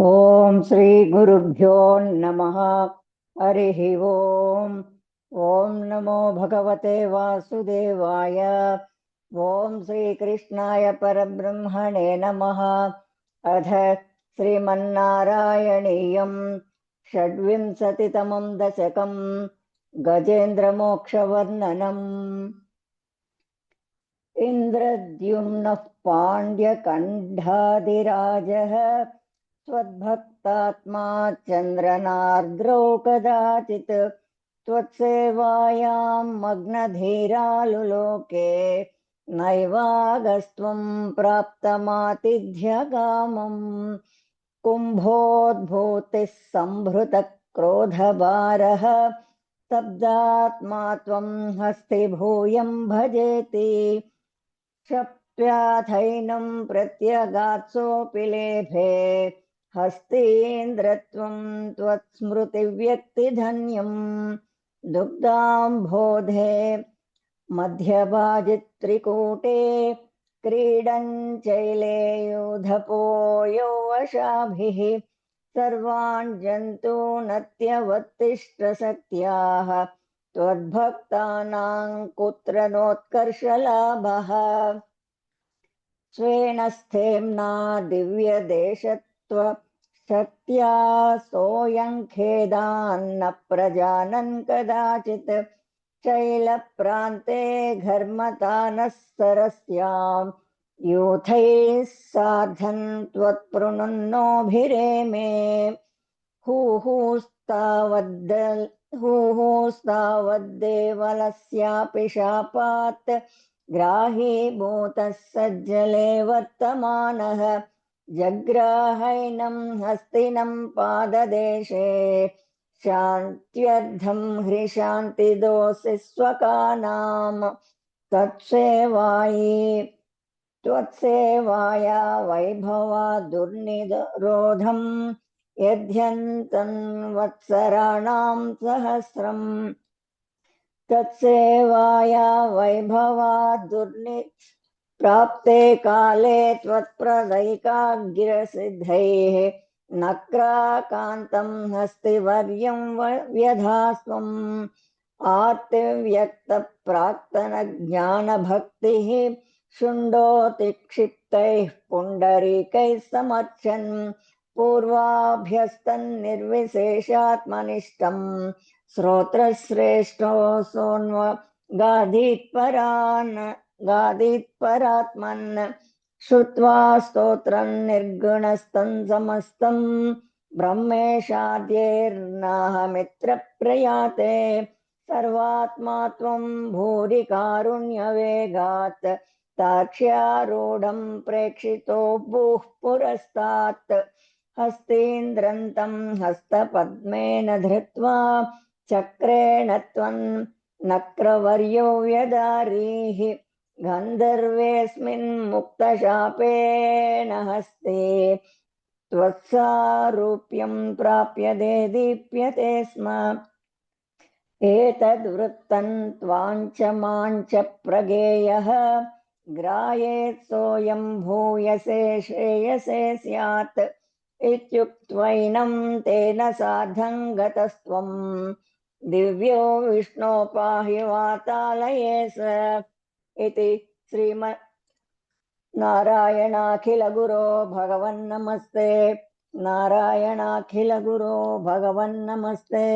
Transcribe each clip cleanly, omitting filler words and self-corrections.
ఓం శ్రీ గురుభ్యో నమః. హరి ఓం. ఓం నమో భగవతే వాసుదేవాయ. ఓం శ్రీకృష్ణాయ పరబ్రహ్మణే నమః. అథ శ్రీమన్నారాయణీయం షడ్వింశతితమం దశకం గజేంద్రమోక్షవర్ణనం. ఇంద్రద్యుమ్నః పాండ్యకంఠాదిరాజः त्वद्भक्तात्मा चन्द्रनार्द्रौ कदाचित् त्वत्सेवायां मग्नधीरालुलोके नैवागस्त्वं प्राप्तमातिथ्यकामम्। कुम्भोद्भूतिः सम्भृतक्रोधभारः स्तब्धात्मा त्वं हस्तिभूयं भजेति। क्षप्त्याथैनं प्रत्यगात्सोऽपि लेभे हस्तीन्द्रत्वं त्वत्स्मृतिव्यक्तिधन्यम्। दुग्धाम्भोधे मध्यभाजित्रिकूटे क्रीडन् चैलेयूधपो यौवशाभिः सर्वान् जन्तूनत्यवतिष्ठशक्त्याः त्वद्भक्तानां कुत्र नोत्कर्षलाभः। स्वेन स्थेम्ना दिव्यदेशत्वशक्त्या सोऽयं खेदान्न प्रजानन् कदाचित् शैलप्रान्ते घर्मतानः सरस्यां यूथैः सार्धं त्वत्पृणुन्नोभिरेमे। हुहुस्तावद्देवलस्यापि शापात् ग्राहीभूतः सज्जले वर्तमानः जग्राहैनं हस्तिनं पाददेशे शान्त्यर्थं ह्रीशान्तिदोषि स्वकानां। त्वत्सेवाया वैभवा दुर्निरोधं यद्यन्तं वत्सराणां सहस्रम्। तत्सेवाया वैभवा प्राप्ते काले त्वत्प्रदैकाग्रसिद्धैः नक्राकान्तं हस्तिवर्यं व्यधास्त्वम्। आर्तिव्यक्तप्राक्तनज्ञानभक्तिः शुण्डोतिक्षिप्तैः पुण्डरीकैः समर्चन् पूर्वाभ्यस्तन्निर्विशेषात्मनिष्ठम् श्रोत्रश्रेष्ठो गादीत्परात्मन् श्रुत्वा स्तोत्रं निर्गुणस्तं समस्तं ब्रह्मेशाद्यैर्नाहमित्रप्रयाते सर्वात्मा त्वं भूरि कारुण्यवेगात् ताक्ष्यारूढं प्रेक्षितो भूः पुरस्तात्। हस्तीन्द्रन्तं हस्तपद्मेन धृत्वा चक्रेण त्वं नक्रवर्यो व्यदारीः गन्धर्वेऽस्मिन् मुक्तशापेन हस्ते त्वत्सारूप्यं प्राप्य दीप्यते स्म। एतद्वृत्तं त्वाञ्च माञ्च प्रगेयः ग्राह्येत् सोऽयं भूयसे श्रेयसे स्यात् इत्युक्त्वैनं तेन सार्धं गतस्त्वं दिव्यो विष्णो पाहि वातालये स इति श्रीमन्नारायणाखिलगुरो भगवन्नमस्ते। नारायणाखिलगुरो भगवन्नमस्ते।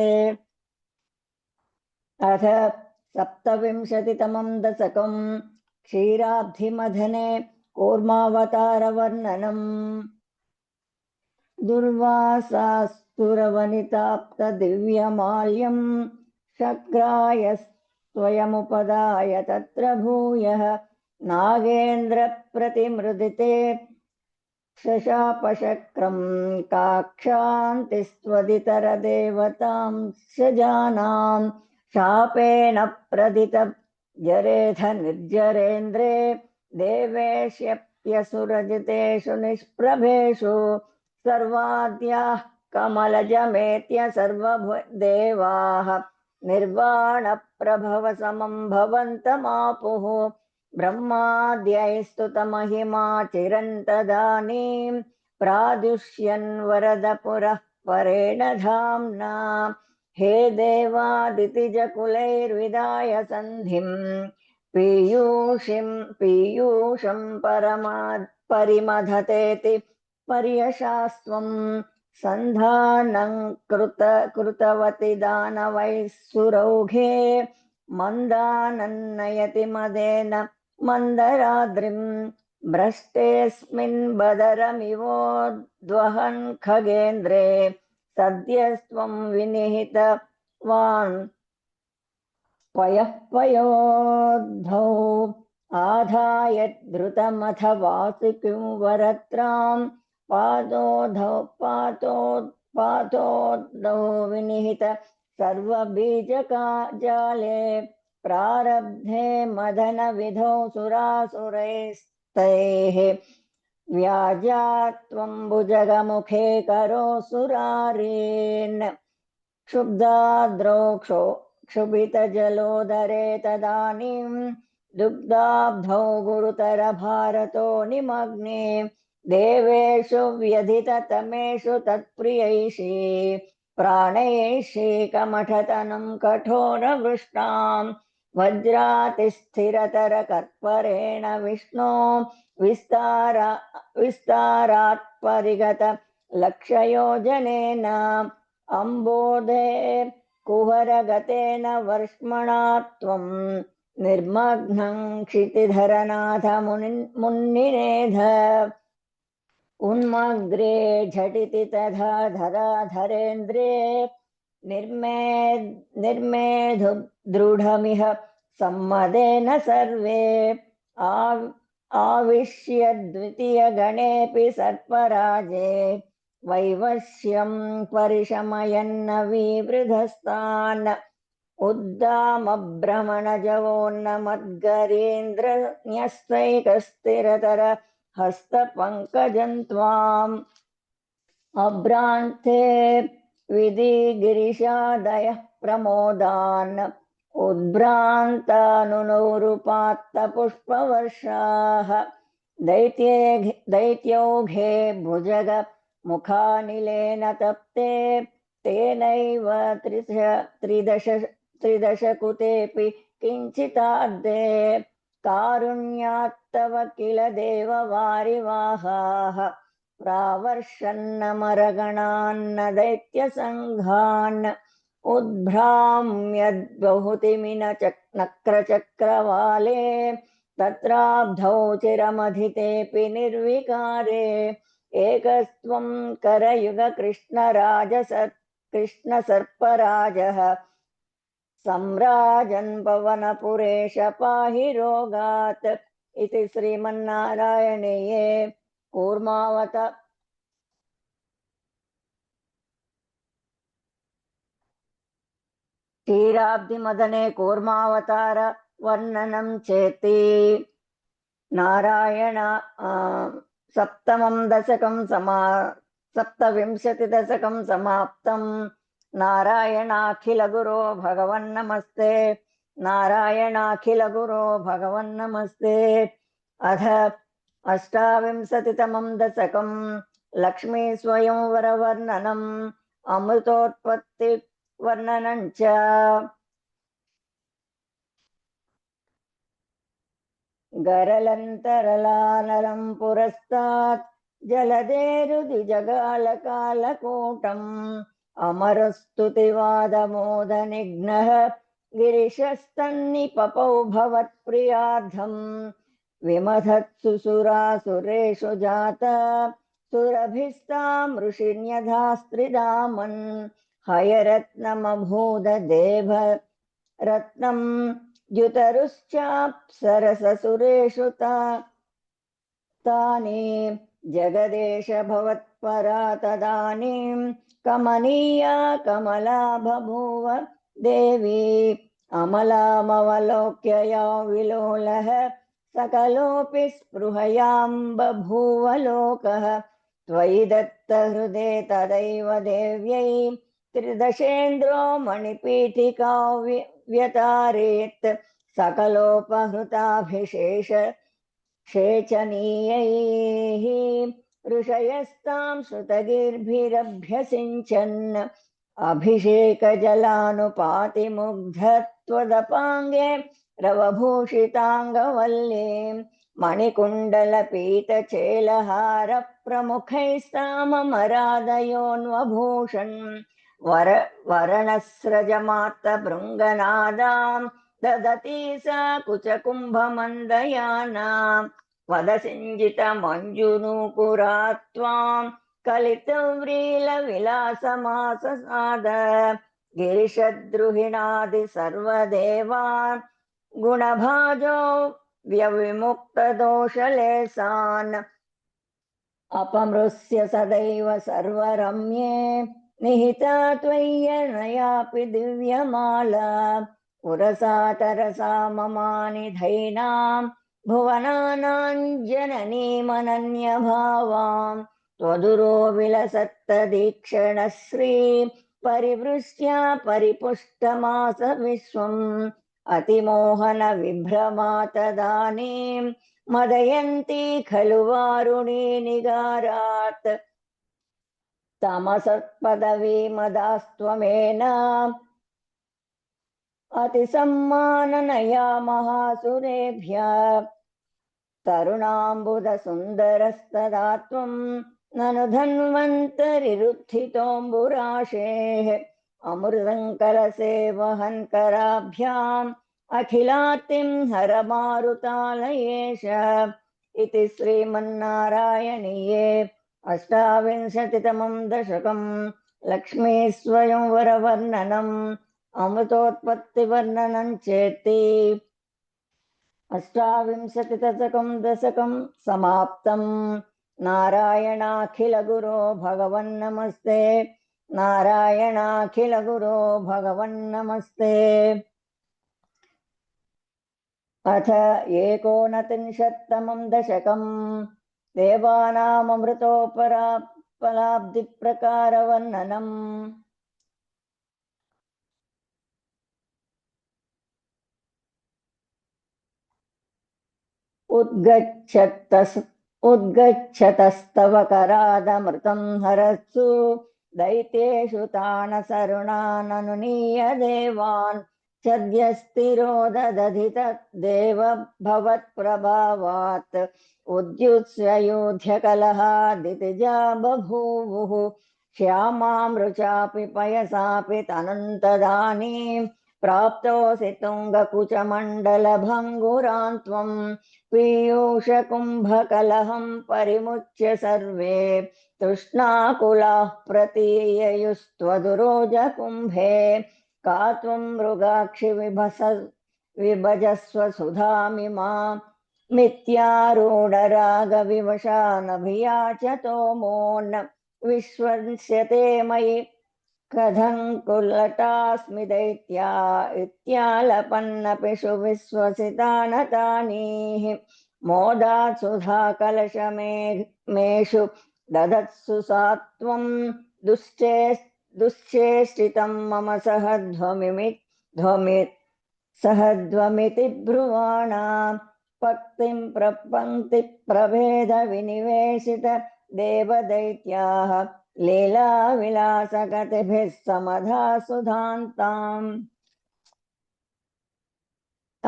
अथ सप्तविंशतितमं दशकं क्षीराब्धिमथने कूर्मावतारवर्णनम्। दुर्वासास्तुरवनिताप्तदिव्यमाल्यं शक्राय तत्र भूयः नागेन्द्रप्रतिमृदिते शशापशक्रं काक्षान्तिस्त्वदितरदेवतां सजानां शापेन प्रदित जरेथ निर्जरेन्द्रे देवेष्यप्यसुरजितेषु निष्प्रभेषु सर्वाद्याः कमलजमेत्य सर्वदेवाः निर्वाणप्रभवसमं भवन्तमापुः ब्रह्माद्यैस्तुतमहिमा चिरन्तदानीं प्रादुष्यन् वरदपुरः परेण धाम्ना हे देवादितिजकुलैर्विदाय सन्धिम् पीयूषं परिमथतेति पर्यशास्त्वम् सन्धानं कृतवति दानवैः सुरौघे मन्दानन्नयति मदेन मन्दराद्रिम् भ्रष्टेऽस्मिन् बदरमिवोद्वहन् खगेन्द्रे सद्यस्त्वं विनिहितवान् पयोद्धौ आधाय धृतमथ वासुकिं वरत्रां पादोद्धौ विनिहित सर्वबीजकाजाले प्रारब्धे मदनविधौ सुरासुरैस्तैः व्याजात्वं भुजगमुखे करोऽसुरारीन् क्षुब्धाद्रौ क्षुभितजलोदरे तदानीं दुग्धाब्धौ गुरुतरभारतो निमग्ने देवेषु व्यधिततमेषु तत्प्रियैषी प्राणैषी कमठतनुं कठोरवृष्टां वज्रातिस्थिरतरकर्परेण विष्णो विस्तारात् परिगत लक्षयोजनेन अम्बोधे कुहरगतेन वर्ष्मणा त्वं निर्मग्नं क्षितिधरनाथ मुन्निनेध उन्मग्रे झटिति तथा धराधरेन्द्रे निर्मेधुदृढमिह सम्मदेन सर्वे आविश्य द्वितीयगणेऽपि सर्पराजे वैवश्यं परिशमयन्न विवृधस्तान् उद्दामभ्रमणजवोन्नमद्गरीन्द्रन्यस्तैकस्थिरतर हस्तपङ्कजं त्वाम् अभ्रान्ते विधिगिरिशादयः प्रमोदान् उद्भ्रान्तानुनौरुपात्तपुष्पवर्षाः दैत्यौघे भुजग मुखानिलेन तप्ते तेनैव त्रिदशकुतेऽपि किञ्चितार्धे कारुण्यात्तव किल देववारिवाहाः प्रावर्षन्नमरगणान्न दैत्यसङ्घान् उद्भ्राम्यद्बहुतिमिन नक्रचक्रवाले तत्राब्धौ चिरमधितेऽपि निर्विकारे एकस्त्वं कृष्णसर्पराजः सम्राजन् पवनपुरेश पाहि रोगात् इति श्रीमन्नारायणीये क्षीराब्धिमदने कूर्मावतार वर्णनं चेति नारायण सप्तविंशतिदशकं समाप्तं नारायणाखिलगुरो भगवन्नमस्ते नारायणाखिलगुरो भगवन्नमस्ते अथ अष्टाविंशतितमं दशकं लक्ष्मी स्वयंवरवर्णनम् अमृतोत्पत्ति वर्णनं च गरलन्तरलानलं पुरस्तात् जलधेरुदिजगालकालकूटम् अमरस्तुतिवादमोदनिघ्नः गिरिशस्तन्निपपौ भवत्प्रियार्थम् विमथत्सु सुरासुरेषु जाता सुरभिस्तां ऋषिण्यधास्त्रिदामन् हयरत्नमभूददेव रत्नम् द्युतरुश्चाप्सरससुरेषु तानि जगदेश भवत्परा तदानीं कमनीया कमला बभूव देवी अमलामवलोक्य या विलोलः सकलोऽपि स्पृहयां बभूव लोकः त्वयि दत्तहृदे तदैव देव्यै त्रिदशेन्द्रो मणिपीठिका व्यतारेत् सकलोपहृताभिशेष शेचनीयैः ऋषयस्तां श्रुतगीर्भिरभ्यसिञ्चन् अभिषेकजलानुपातिमुग्धत्वदपाङ्गे रवभूषिताङ्गवल्लीं मणिकुण्डलपीतचेलहारप्रमुखैस्तामरादयोन्वभूषन् वरणस्रजमात्तभृङ्गनादां ददती सा कुचकुम्भमन्दयानां वदसिञ्जितमञ्जुनूपुरा त्वां कलितव्रीलविलासमाससाद गिरिशद्रुहिणादि सर्वदेवान् गुणभाजो व्यविमुक्तदोषलेशान् अपमृश्य सदैव सर्वरम्ये निहिता त्वय्यनयापि दिव्यमाला पुरसा तरसा ममानि धैनां भुवनानां जननीमनन्यभावां त्वदुरो विलसत्तदीक्षणश्री परिवृष्ट्या परिपुष्टमास विश्वम् अतिमोहनविभ्रमा तदानीं मदयन्ती खलु वारुणी निगारात् तमसत्पदवीमदास्त्वमेन अतिसम्माननया महासुरेभ्यः तरुणाम्बुदसुन्दरस्तदा त्वं ननु धन्वन्तरिरुत्थितोऽम्बुराशेः अमृतं कलसे वहन्कराभ्याम् अखिलार्तिं हरमारुतालयेश इति श्रीमन्नारायणीये अष्टाविंशतितमं दशकं लक्ष्मीस्वयंवरवर्णनम् अमृतोत्पत्तिवर्णनं चेति अष्टाविंशतितम दशकं समाप्तम्। नारायणाखिलगुरो भगवन्नमस्ते। नारायणाखिलगुरो भगवन्नमस्ते। अथ एकोनत्रिंशत्तमं दशकम् देवानाममृतोपरापलाब्धिप्रकारवर्णनम्। उद्गच्छतस्तव करादमृतं हरत्सु दैत्येषु तानसरुणाननुनीय देवान् सद्यस्थिरो ददधित देव भवत्प्रभावात् उद्युत्स्ययोध्यकलहादितिजा बभूवुः श्यामामृचापि पयसापि तनन्तदानीं प्राप्तोऽसि तुङ्गकुचमण्डलभङ्गुरान् त्वम् पीयूषकुम्भकलहं परिमुच्य सर्वे तृष्णाकुलाः प्रतीययुस्त्वदुरोजकुम्भे का त्वं मृगाक्षि विभजस्व सुधामिमां मिथ्यारूढरागविवशानभियाचतो मोन् विश्वस्यते मयि कथङ्कुलटास्मि दैत्या इत्यालपन्नपि सुविश्वसितानतानीः मोदात् सुधा कलशमेषु ददत्सु सा त्वं दुश्चेष्टितं मम सहध्वमिति ब्रुवाणां पक्तिं प्रपङ्क्तिप्रभेदविनिवेशित देवदैत्याः लीलाविलासगतिभिः समधा सुधान्ताम्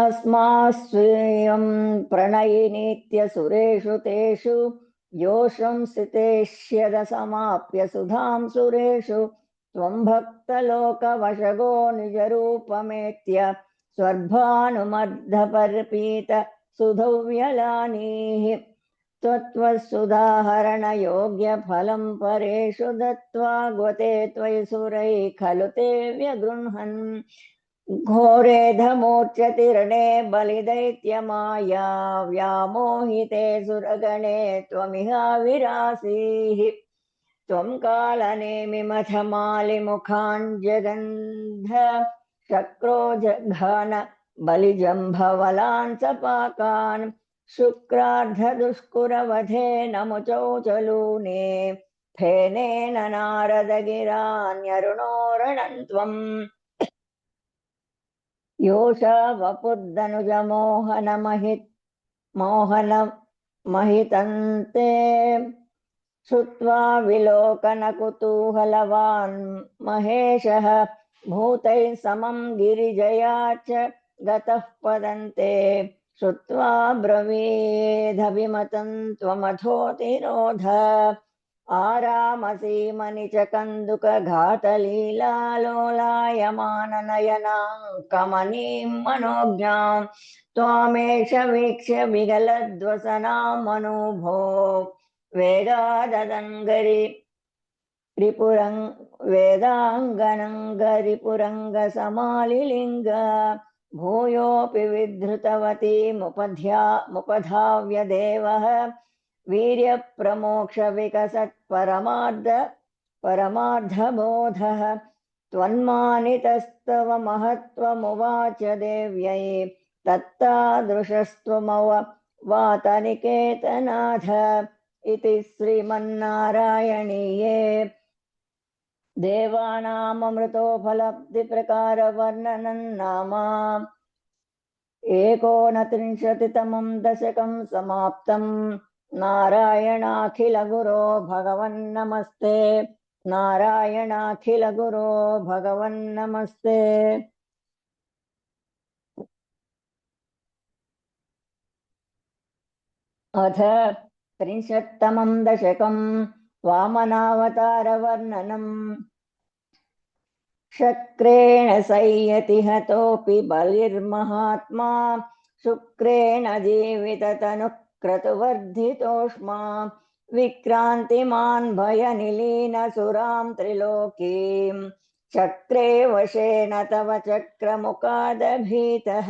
अस्मास्स्वीयं प्रणयिनीत्यसुरेषु तेषु योषं स्थितेष्यदसमाप्य सुधां सुरेषु त्वं भक्तलोकवशगो निजरूपमेत्य स्वर्भानुमर्दपर्पीत सुधौव्यलानीः त्वत्त्वसुधाहरणयोग्यफलं परेषु दत्त्वा ग्वते त्वयि सुरैः खलु ते व्यगृह्णन् घोरेधमूर्च्छति रणे बलिदैत्यमाया व्यामोहिते सुरगणे त्वमिहाविरासीः त्वं कालनेमिमथमालिमुखाञ्जगन्ध शक्रो जघान बलिजम्भवलान् सपाकान् शुक्रार्धदुष्कुरवधेन मुचौचलूने फेनेन नारदगिरान्यरुणोरणं त्वम् योषा वपुर्दनुजमोहनमहितन्ते श्रुत्वा विलोकनकुतूहलवान् महेशः भूतैः समं गिरिजया च गतः पदन्ते श्रुत्वा ब्रवीदभिमतं त्वमथोतिरोध आरामसीमनि च कन्दुकघातलीलालोलायमाननयनां कमनीं मनोज्ञां त्वामेष वीक्ष्य विगलद्वसनामनुभो वेदाङ्गनङ्गरिपुरङ्गसमालिलिङ्ग भूयोऽपि विधृतवती मुपधाव्य देवः परमार्धबोधः त्वन्मानितस्तव महत्त्वमुवाच देव्यै तत्तादृशस्त्वमवातनिकेतनाथ इति श्रीमन्नारायणीये देवानाममृतोपलब्धिप्रकारवर्णनं नाम 39तमं दशकं समाप्तम् नारायणाखिलगुरो भगवन्नमस्ते नारायणाखिलगुरो भगवन्नमस्ते अथ 30तमं दशकं वामनावतारवर्णनम् शक्रेण संयति हतोऽपि बलिर्महात्मा शुक्रेण जीविततनुः क्रतुवर्धितोष्मा विक्रान्तिमान् भयनिलीनसुरां त्रिलोकीं चक्रे वशेन तव चक्रमुखादभीतः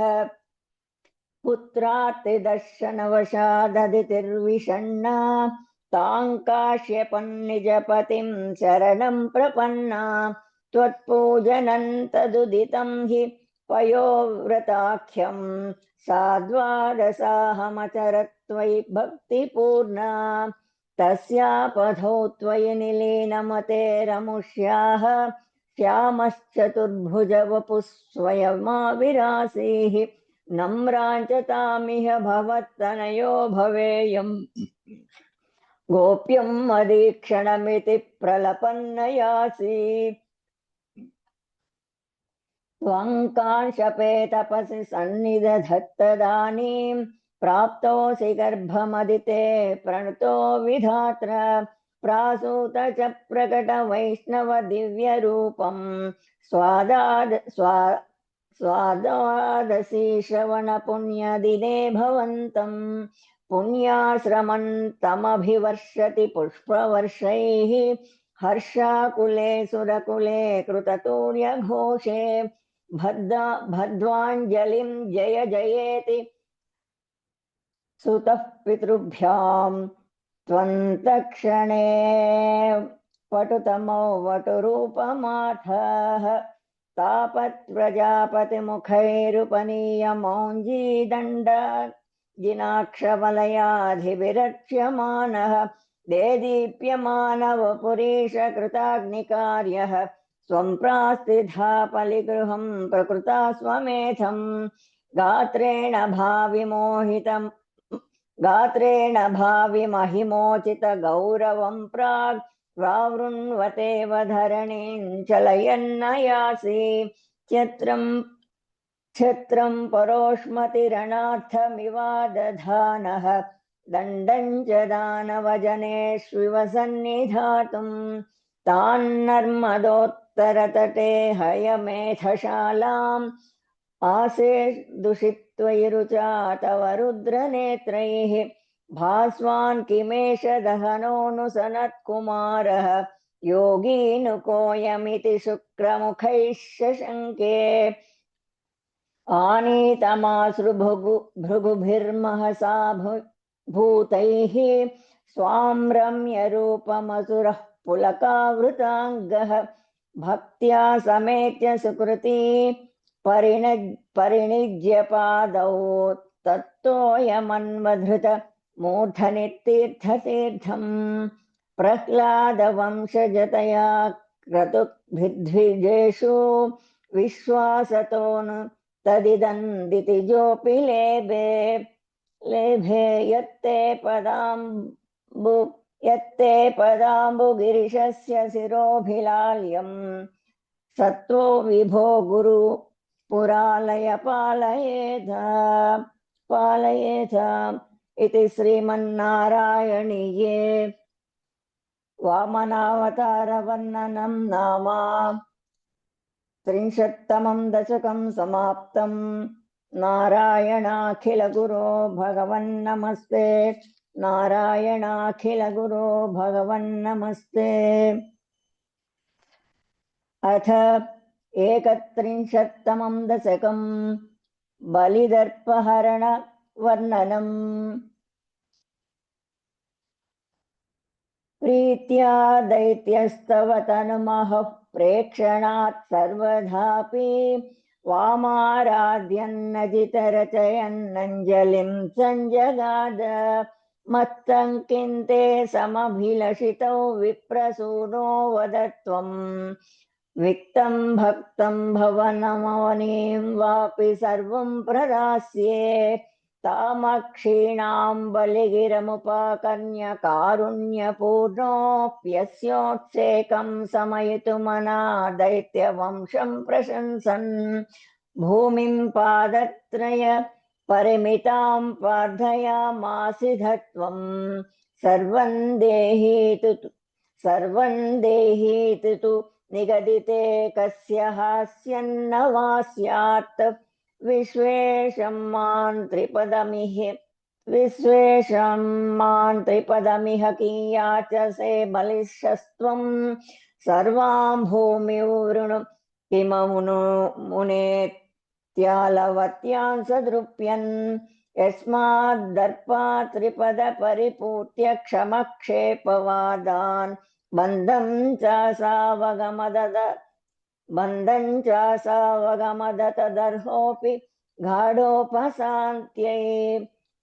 पुत्रार्तिदर्शनवशाददितिर्विषण्णा तां काश्यपन्निजपतिं शरणं प्रपन्ना त्वत्पूजनं तदुदितं हि पयोव्रताख्यं साद्वादशाहमचरत्वयि भक्तिपूर्णा तस्यापधौ त्वयि निलीनमतेरमुष्याः श्यामश्चतुर्भुजवपुः स्वयमाविरासीः नम्राञ्च तामिह भवत्तनयो भवेयम् गोप्यं मदीक्षणमिति प्रलपन्नयासि त्वङ्कांशपे तपसि सन्निदधत्तदानीं प्राप्तोऽसि गर्भमदिते प्रणतो विधात्र प्रासूत च प्रकट वैष्णव दिव्यरूपं स्वादादसि श्रवणपुण्यदिने भवन्तं पुण्याश्रमन्तमभिवर्षति पुष्पवर्षैः हर्षाकुले सुरकुले कृततूर्यघोषे भद्वाञ्जलिं जय जयेति सुतः पितृभ्यां त्वन्तक्षणे पटुतमो वटुरूपमाथः तापत्प्रजापतिमुखैरुपनीयमौञ्जीदण्ड जिनाक्षवलयाधिविरक्ष्यमाणः देदीप्यमानवपुरीशकृताग्निकार्यः स्वं प्रास्तिधापलिगृहं प्रकृता स्वमेधं गात्रेण भाविमोचितगौरवं प्राग् वावृण्वतेव धरणीं चलयन्नयासि क्षत्रं परोष्मतिरणार्थमिवादधानः दण्डं च दानवजनेष्विव सन्निधातुं तान्नर्मदोत्तरतटे हयमेधशालाम् आसे दुषित्वयि रुचा तव रुद्रनेत्रैः भास्वान् किमेष दहनोऽनुसनत्कुमारः योगीनुकोऽयमिति शुक्रमुखैः शशङ्के आनीतमाश्रुभृगुभिर्महसा भूतैः स्वां रम्यरूपमसुरः पुलकावृताङ्गः भक्त्या समेत्य सुकृती परिणिज्य पादौ तत्तोऽयमन्वधृत मूर्धनि तीर्थतीर्थम् प्रह्लादवंशजतया क्रतुभिद्विजेषु विश्वासतोनु तदिदन्दितिजोऽपि लेभे यत्ते यत्ते पदाम्बुगिरिशस्य शिरोभिलाल्यम् सत्त्वो विभो गुरु पुरालय पालयेथ इति श्रीमन्नारायणीये वामनावतारवर्णनं नाम 30तमं दशकं समाप्तम्। नारायणाखिलगुरो भगवन्नमस्ते। नारायणाखिलगुरो भगवन्नमस्ते। अथ 31तमं दशकं बलिदर्पहरण वर्णनम्। प्रीत्या दैत्यस्तव तनुमः प्रेक्षणात् सर्वधापि वामाराध्यन्नजितरचयन्नञ्जलिं सञ्जगाद। मत्सङ्किन्ते समभिलषितौ विप्रसूनो वदत्वम् विक्तं भक्तं भवनमवनीं वापि सर्वं प्रदास्ये। तामक्षीणां बलिगिरमुपाकर्ण्य कारुण्यपूर्णोऽप्यस्योत्सेकं समयितुमना दैत्यवंशं प्रशंसन् भूमिं पादत्रय परिमितां प्रार्थयामासि धत्वं सर्वं देहीति तु निगदिते कस्य हास्यन्न वा स्यात्। विश्वेशं मां त्रिपदमिह कियाचसे बलिष्ठस्त्वं सर्वां भूमिं वृणु किममुनो मुनेत्यालवत्यां सदृप्यन्। यस्माद्दर्पात् त्रिपद परिपूर्त्य क्षमक्षेपवादान् बन्धं चासावगमदतदर्होऽपि गाढोपशान्त्यै।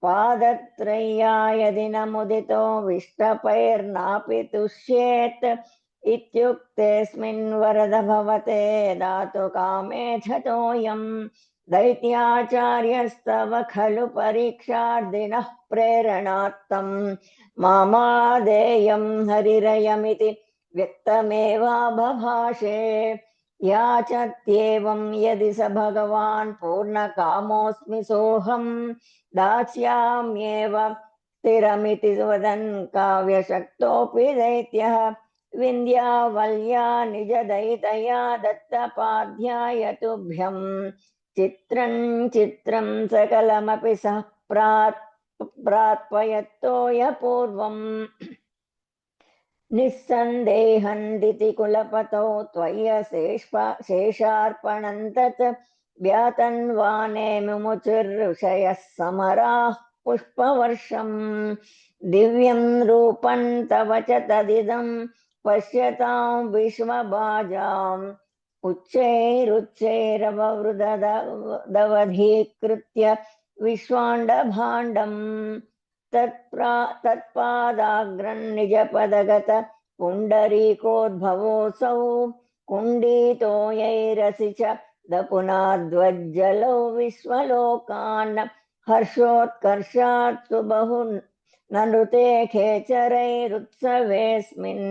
पादत्रय्याय दिनमुदितो विष्टपैर्नापि तुष्येत् इत्युक्तेऽस्मिन् वरद भवते दातु कामेऽथतोऽयम्। दैत्याचार्यस्तव खलु परीक्षार्दिनः प्रेरणार्थम् मामादेयं हरिरयमिति व्यक्तमेवाबभाषे। याचत्येवं यदि स भगवान् पूर्णकामोऽस्मि सोऽहं दास्याम्येव स्थिरमिति वदन् काव्यशक्तोऽपि दैत्यः विन्ध्यावल्या निजदयितया दत्तपाध्याय तुभ्यं। चित्रं सकलमपि सः प्रात्पयत्तोय पूर्वम्। निस्सन्देहन्दिति कुलपतौ त्वय्यशेषार्पणं तत् व्यातन्वाने मुमुचुर्ऋषयः समराः पुष्पवर्षम्। दिव्यं रूपं तव च तदिदं पश्यतां विश्वभाजाम् उच्चैरुच्चैरववृदवधीकृत्य विश्वाण्डभाण्डम्। तत्पादाग्रन्निजपदगत पुण्डरीकोद्भवोऽसौ कुण्डितोयैरसि च दपुनाद्वज्जलौ विश्वलोकान्। हर्षोत्कर्षात् सुबहु ननुते खेचरैरुत्सवेऽस्मिन्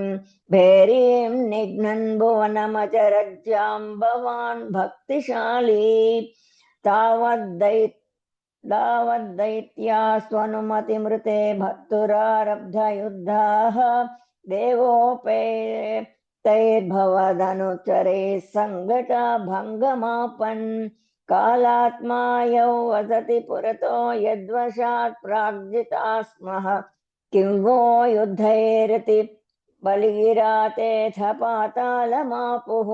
भेरीं निघ्नन् भुवनमचरज्जाम्बवान् भक्तिशाली। तावद्दैत्या स्वनुमतिमृते भक्तुरारब्धयुद्धाः देवोपेतैर्भवदनुचरैः सङ्घटा भङ्गमापन्। कालात्मा यौ वसति पुरतो यद्वशात् प्राग्जिता स्मः किं वो युद्धैरति बलिगिरातेऽथ पातालमापुः।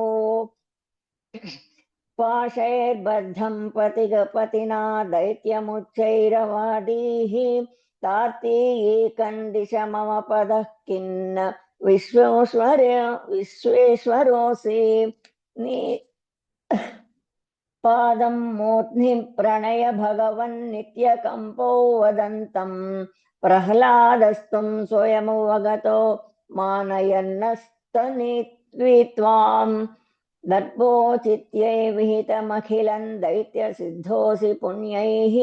पाशैर्बद्धं पतिना दैत्यमुच्चैरवादीः तार्तीयीकण्डिशमम पदः किन्न विश्वेश्वरोऽसि। पादं मूर्ध्नि प्रणय भगवन्नित्यकम्पो वदन्तं प्रह्लादस्तुं स्वयमुवगतो मानयन्नस्तनित्वित्वाम्। दर्पोचित्यै विहितमखिलं दैत्यसिद्धोऽसि पुण्यैः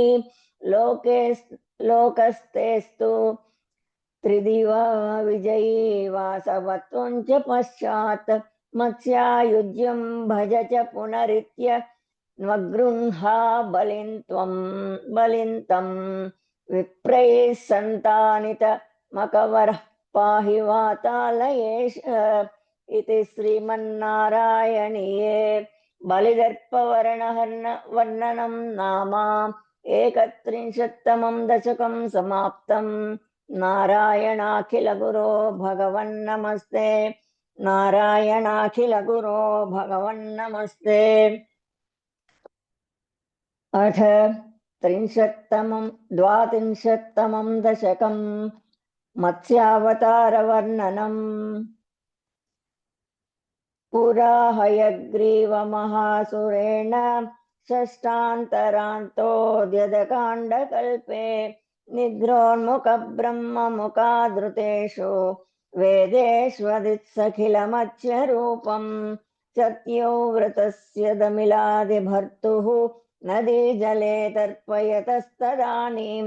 लोकस्तेस्तु त्रिदिवा विजयी वासवत्वं च पश्चात् मत्स्यायुज्यं भज च पुनरित्य न्वगृह्णा बलिन्तं विप्रैः सन्तानितमकवरः पाहि वातालयेश इति श्रीमन्नारायणीये बलिदर्पवर्णनं नाम 31तमं दशकं समाप्तम्। नारायणाखिलगुरो भगवन्नमस्ते। नारायणाखिलगुरो भगवन्नमस्ते। अथ 32तमं दशकं मत्स्यावतारवर्णनम्। पुरा हयग्रीवमहासुरेण षष्ठान्तरान्तोऽद्यतकाण्डकल्पे निद्रोन्मुखब्रह्ममुखादृतेषु वेदेष्वदित्सखिलमत्स्यरूपम् सत्योव्रतस्य दमिलादिभर्तुः नदीजले तर्पयतस्तदानीं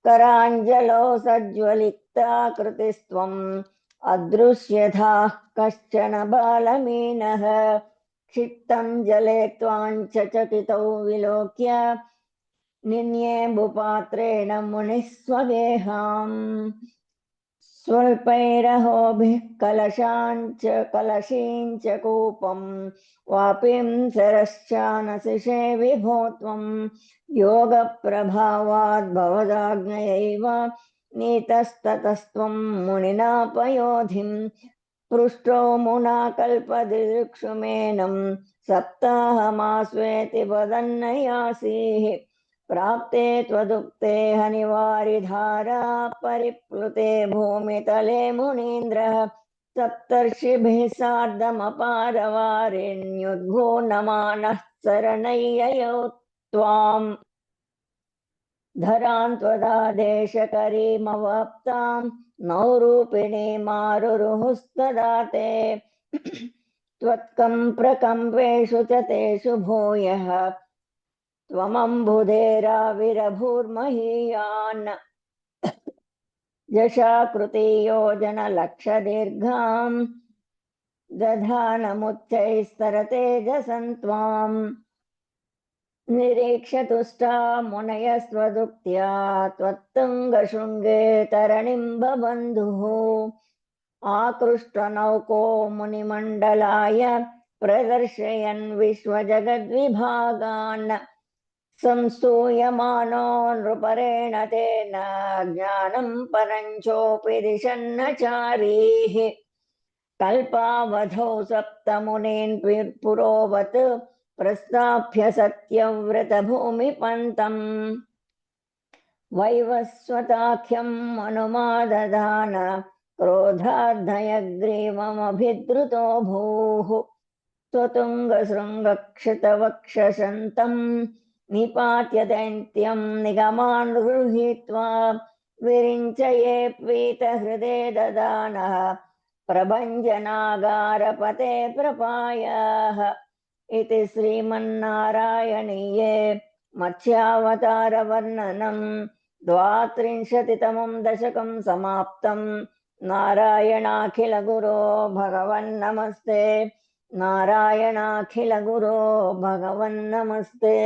कराञ्जलो सज्ज्वलिताकृतिस्त्वम् अदृश्यथाः कश्चन बालमीनः क्षिप्तं जले त्वाञ्च चकितौ विलोक्य निन्ये भूपात्रेण मुनिः स्वगेहाम् स्वल्पैरहोभिः कलशीञ्च कूपं वापिं सरश्चानसिषे विभो त्वं योगप्रभावाद् भवदाज्ञयैव नीतस्ततस्त्वं मुनिना पयोधिं पृष्टो मुना कल्पदिक्षुमेनं सप्ताहमास्वेति वदन्नयासीः प्राप्ते त्वदुक्ते हनिवारिधारा परिप्लुते भूमितले मुनीन्द्रः सप्तर्षिभिः सार्धमपारवारेण्युद्भूनमानः शरणय्ययौ त्वाम् धरान् त्वदादेशकरीमवाप्तां नौरूपिणीमारुरुहुस्तदा ते त्वत्कम्प्रकम्पेषु च तेषु भूयः त्वमम्बुधेराविरभूर्महीयान् यशाकृति योजनलक्षदीर्घां दधानमुच्चैस्तरतेजसं त्वाम् निरीक्ष्य तुष्टा मुनयस्त्वदुक्त्या त्वत्तुङ्गशृङ्गे तरणिं बबन्धुः आकृष्टनौको मुनिमण्डलाय प्रदर्शयन् विश्वजगद्विभागान् संस्तूयमानो नृपरेण तेन ज्ञानं परञ्चोऽपि दिशन्नचारीः कल्पावधौ सप्तमुनीन् पुरोवत् प्रस्थाप्य सत्यव्रतभूमिपन्तम् वैवस्वताख्यम् अनुमादधान क्रोधाद्धयग्रीवमभिद्रुतो भूः त्वतुङ्गशृङ्गक्षितवक्षसन्तम् निपात्य दैत्यं निगमान् गृहीत्वा विरिञ्चये पीतहृदे ददानः प्रभञ्जनागारपते प्रपायाः इति श्रीमन्नारायणीये मत्स्यावतारवर्णनं 32तमं दशकं समाप्तम्। नारायणाखिलगुरो भगवन्नमस्ते। नारायणाखिलगुरो भगवन्नमस्ते।